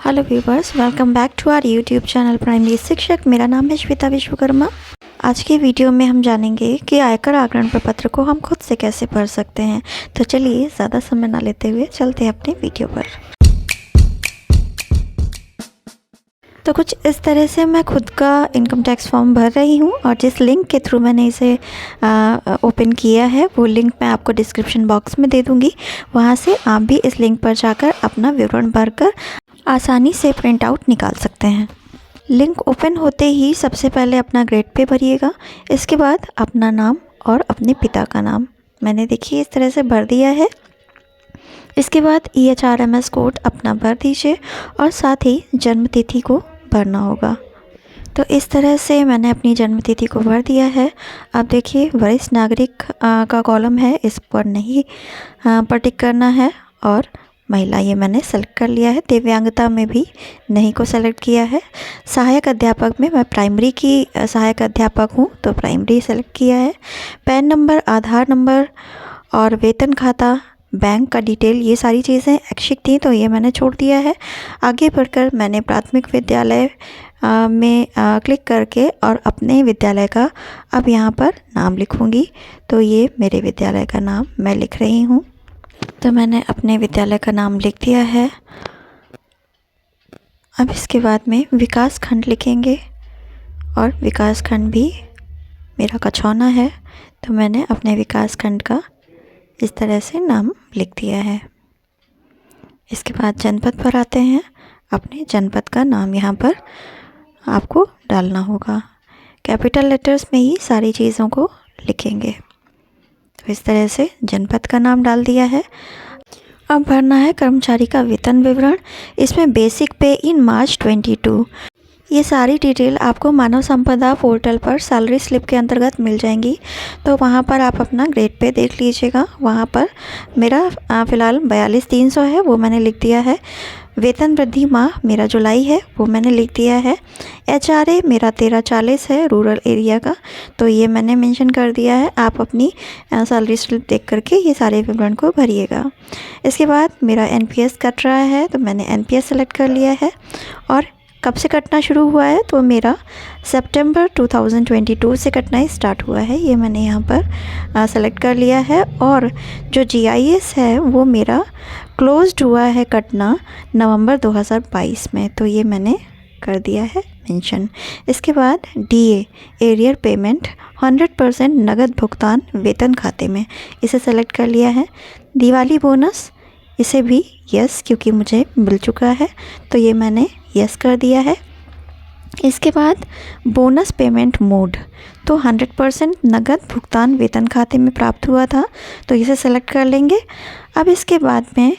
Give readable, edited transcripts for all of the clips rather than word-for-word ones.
Hello viewers, welcome back to our YouTube channel primary शिक्षक। मेरा नाम है श्वेता विश्वकर्मा। आज के वीडियो में हम जानेंगे कि आयकर आकलन प्रपत्र को हम खुद से कैसे भर सकते हैं। तो चलिए ज़्यादा समय ना लेते हुए चलते हैं अपने वीडियो पर। तो कुछ इस तरह से मैं खुद का इनकम टैक्स फॉर्म भर रही हूँ और जिस लिंक के थ्रू मैंने इसे ओपन किया है वो लिंक मैं आपको डिस्क्रिप्शन बॉक्स में दे दूँगी। वहाँ से आप भी इस लिंक पर जाकर अपना विवरण भरकर आसानी से प्रिंट आउट निकाल सकते हैं। लिंक ओपन होते ही सबसे पहले अपना ग्रेड पे भरिएगा। इसके बाद अपना नाम और अपने पिता का नाम मैंने देखिए इस तरह से भर दिया है। इसके बाद EHRMS कोड अपना भर दीजिए और साथ ही जन्म तिथि को भरना होगा। तो इस तरह से मैंने अपनी जन्म तिथि को भर दिया है। अब देखिए वरिष्ठ नागरिक का कॉलम है, इस पर नहीं पर टिक करना है और महिला ये मैंने सेलेक्ट कर लिया है। दिव्यांगता में भी नहीं को सेलेक्ट किया है। सहायक अध्यापक में मैं प्राइमरी की सहायक अध्यापक हूँ तो प्राइमरी सेलेक्ट किया है। पैन नंबर, आधार नंबर और वेतन खाता, बैंक का डिटेल, ये सारी चीज़ें ऐच्छिक थी तो ये मैंने छोड़ दिया है। आगे बढ़कर मैंने प्राथमिक विद्यालय में क्लिक करके और अपने विद्यालय का अब यहाँ पर नाम लिखूँगी। तो ये मेरे विद्यालय का नाम मैं लिख रही हूँ। तो मैंने अपने विद्यालय का नाम लिख दिया है। अब इसके बाद में विकास खंड लिखेंगे और विकास खंड भी मेरा कछौना है तो मैंने अपने विकास खंड का इस तरह से नाम लिख दिया है। इसके बाद जनपद पर आते हैं। अपने जनपद का नाम यहाँ पर आपको डालना होगा। कैपिटल लेटर्स में ही सारी चीज़ों को लिखेंगे। तो इस तरह से जनपद का नाम डाल दिया है। अब भरना है कर्मचारी का वेतन विवरण। इसमें बेसिक पे इन मार्च 22, ये सारी डिटेल आपको मानव संपदा पोर्टल पर सैलरी स्लिप के अंतर्गत मिल जाएंगी। तो वहाँ पर आप अपना ग्रेड पे देख लीजिएगा। वहाँ पर मेरा फ़िलहाल 42,300 है, वो मैंने लिख दिया है। वेतन वृद्धि माह मेरा जुलाई है, वो मैंने लिख दिया है। HRA मेरा 1340 है रूरल एरिया का, तो ये मैंने मेंशन कर दिया है। आप अपनी सैलरी स्लिप देख करके ये सारे विवरण को भरिएगा। इसके बाद मेरा NPS कट रहा है तो मैंने NPS सेलेक्ट कर लिया है। और कब से कटना शुरू हुआ है तो मेरा सितंबर 2022 से कटना स्टार्ट हुआ है, ये मैंने यहाँ पर सेलेक्ट कर लिया है। और जो GIS है वो मेरा क्लोज्ड हुआ है कटना नवंबर 2022 में, तो ये मैंने कर दिया है मेंशन। इसके बाद DA एरियर पेमेंट 100% नगद भुगतान वेतन खाते में, इसे सेलेक्ट कर लिया है। दिवाली बोनस, इसे भी यस क्योंकि मुझे मिल चुका है तो ये मैंने यस कर दिया है। इसके बाद बोनस पेमेंट मोड, तो 100% नगद भुगतान वेतन खाते में प्राप्त हुआ था तो इसे सेलेक्ट कर लेंगे। अब इसके बाद में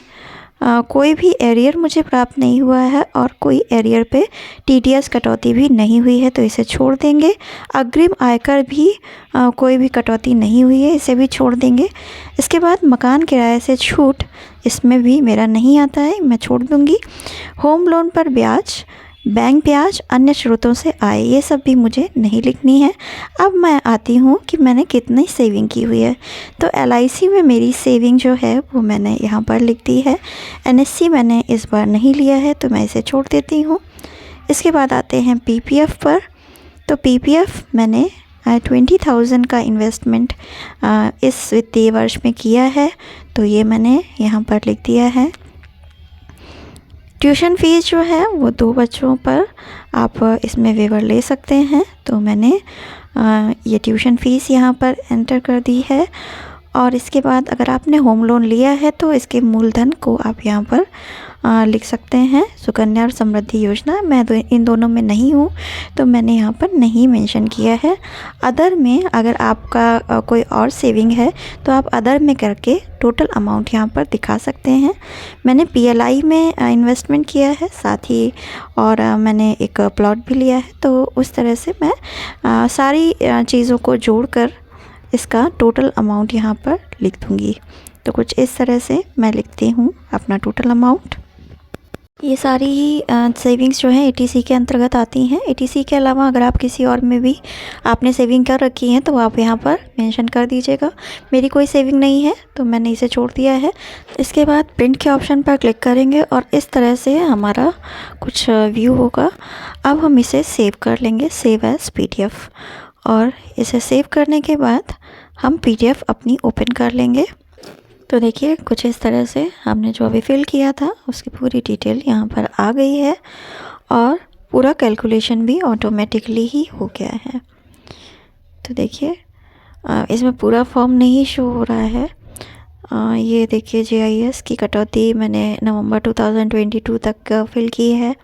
कोई भी एरियर मुझे प्राप्त नहीं हुआ है और कोई एरियर पे TDS कटौती भी नहीं हुई है तो इसे छोड़ देंगे। अग्रिम आयकर भी कोई भी कटौती नहीं हुई है, इसे भी छोड़ देंगे। इसके बाद मकान किराए से छूट, इसमें भी मेरा नहीं आता है, मैं छोड़ दूँगी। होम लोन पर ब्याज, बैंक ब्याज, अन्य स्रोतों से आय, ये सब भी मुझे नहीं लिखनी है। अब मैं आती हूँ कि मैंने कितनी सेविंग की हुई है। तो LIC में मेरी सेविंग जो है वो मैंने यहाँ पर लिख दी है। NSC मैंने इस बार नहीं लिया है तो मैं इसे छोड़ देती हूँ। इसके बाद आते हैं PPF पर। तो PPF मैंने 20,000 का इन्वेस्टमेंट इस वित्तीय वर्ष में किया है तो ये मैंने यहाँ पर लिख दिया है। ट्यूशन फ़ीस जो है वो 2 बच्चों पर आप इसमें वेवर ले सकते हैं तो मैंने ये ट्यूशन फ़ीस यहाँ पर एंटर कर दी है। और इसके बाद अगर आपने होम लोन लिया है तो इसके मूलधन को आप यहाँ पर लिख सकते हैं। सुकन्या और समृद्धि योजना, मैं इन दोनों में नहीं हूँ तो मैंने यहाँ पर नहीं मेंशन किया है। अदर में अगर आपका कोई और सेविंग है तो आप अदर में करके टोटल अमाउंट यहाँ पर दिखा सकते हैं। मैंने PLI में इन्वेस्टमेंट किया है साथ ही और मैंने एक प्लॉट भी लिया है तो उस तरह से मैं सारी चीज़ों को जोड़कर इसका टोटल अमाउंट यहाँ पर लिख दूँगी। तो कुछ इस तरह से मैं लिखती हूँ अपना टोटल अमाउंट। ये सारी ही सेविंग्स जो हैं एटीसी के अंतर्गत आती हैं। एटीसी के अलावा अगर आप किसी और में भी आपने सेविंग कर रखी है तो आप यहाँ पर मेंशन कर दीजिएगा। मेरी कोई सेविंग नहीं है तो मैंने इसे छोड़ दिया है। इसके बाद प्रिंट के ऑप्शन पर क्लिक करेंगे और इस तरह से हमारा कुछ व्यू होगा। अब हम इसे सेव कर लेंगे, सेव एज़ पीडीएफ, और इसे सेव करने के बाद हम पीडीएफ अपनी ओपन कर लेंगे। तो देखिए कुछ इस तरह से हमने जो अभी फिल किया था उसकी पूरी डिटेल यहाँ पर आ गई है और पूरा कैलकुलेशन भी ऑटोमेटिकली ही हो गया है। तो देखिए इसमें पूरा फॉर्म नहीं शो हो रहा है। ये देखिए जीआईएस की कटौती मैंने नवंबर 2022 तक फिल की है।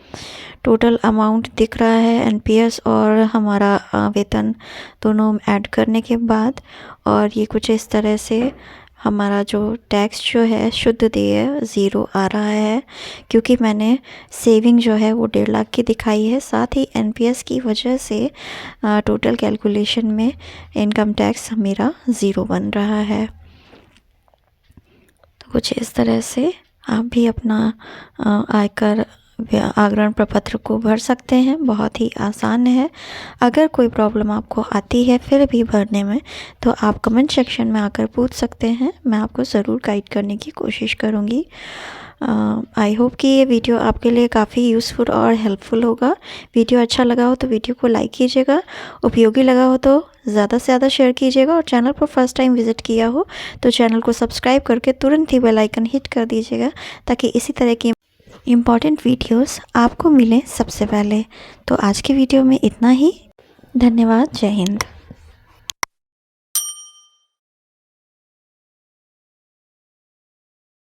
टोटल अमाउंट दिख रहा है, एनपीएस और हमारा वेतन दोनों ऐड करने के बाद। और ये कुछ इस तरह से हमारा जो टैक्स जो है शुद्ध देय 0 आ रहा है, क्योंकि मैंने सेविंग जो है वो 1.5 लाख की दिखाई है। साथ ही एनपीएस की वजह से टोटल कैलकुलेशन में इनकम टैक्स मेरा 0 बन रहा है। तो कुछ इस तरह से आप भी अपना आयकर आग्रहण प्रपत्र को भर सकते हैं। बहुत ही आसान है। अगर कोई प्रॉब्लम आपको आती है फिर भी भरने में, तो आप कमेंट सेक्शन में आकर पूछ सकते हैं। मैं आपको ज़रूर गाइड करने की कोशिश करूँगी। आई होप कि ये वीडियो आपके लिए काफ़ी यूज़फुल और हेल्पफुल होगा। वीडियो अच्छा लगा हो तो वीडियो को लाइक कीजिएगा, उपयोगी लगा हो तो ज़्यादा से ज़्यादा शेयर कीजिएगा, और चैनल पर फर्स्ट टाइम विज़िट किया हो तो चैनल को सब्सक्राइब करके तुरंत ही बेल आइकन हिट कर दीजिएगा, ताकि इसी तरह की इम्पॉर्टेंट वीडियोस आपको मिलें सबसे पहले। तो आज की वीडियो में इतना ही। धन्यवाद। जय हिंद।